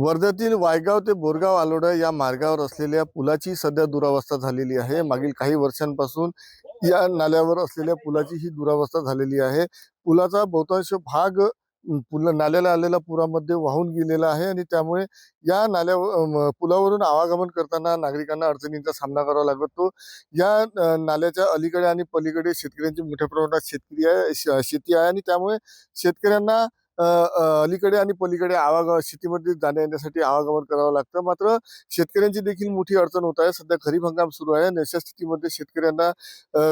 वर्ध्यातील वायगाव ते बोरगाव आलोडा या मार्गावर असलेल्या पुलाची सध्या दुरावस्था झालेली आहे। मागील काही वर्षांपासून या नाल्यावर असलेल्या पुलाची ही दुरावस्था झालेली आहे। पुलाचा बहुतांश भाग नाल्याला आलेल्या पुरामध्ये वाहून गेलेला आहे आणि त्यामुळे या पुलावरून आवागमन करताना नागरिकांना अडचणींचा सामना करावा लागतो। या नाल्याच्या अलीकडे आणि पलीकडे शेतकऱ्यांची मोठ्या प्रमाणात शेती आहे आणि त्यामुळे शेतकऱ्यांना अलीकडे आणि पलीकडे शेतीमध्ये जाण्यासाठी आवागमन करावं लागतं। मात्र शेतकऱ्यांची देखील मोठी अडचण होत आहे। सध्या खरीप हंगाम सुरू आहे आणि अशा स्थितीमध्ये शेतकऱ्यांना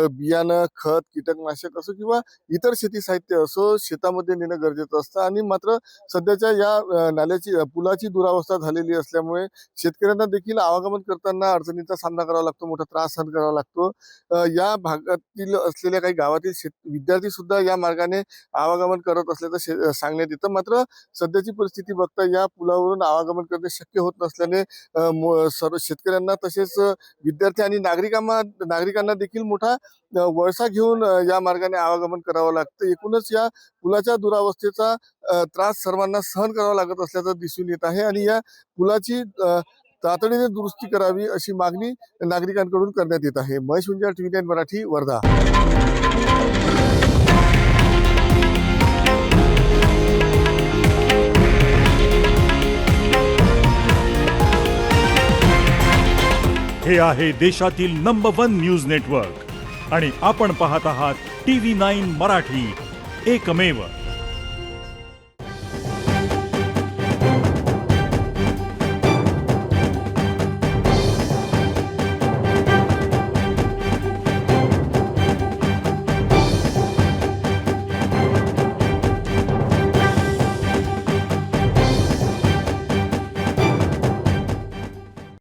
बियाणं, खत, कीटकनाशक असो किंवा इतर शेती साहित्य असो शेतामध्ये नेणं गरजेचं असतं आणि मात्र सध्याच्या या पुलाची दुरावस्था झालेली असल्यामुळे शेतकऱ्यांना देखील आवागमन करताना अडचणींचा सामना करावा लागतो, मोठा त्रास सहन करावा लागतो। या भागातील असलेल्या काही गावातील विद्यार्थी सुद्धा या मार्गाने आवागमन करत असल्याचं सांगण्यात येतं। मात्र सध्याची परिस्थिती बघता या पुलावरून आवागमन करणे शक्य होत नसल्याने सर्व शेतकऱ्यांना तसेच विद्यार्थी आणि नागरिकांना देखील मोठा वळसा घेऊन या मार्गाने आवागमन करावं लागतं। एकूणच या पुलाच्या दुरावस्थेचा त्रास सर्वांना सहन करावा लागत असल्याचं दिसून येत आहे आणि या पुलाची तातडीने दुरुस्ती करावी अशी मागणी नागरिकांकडून करण्यात येत आहे। महेश गुंजाळ, TV9 मराठी, वर्धा। हे आहे देशातील नंबर 1 न्यूज नेटवर्क आणि आपण पाहत आहात TV9 मराठी, एकमेव।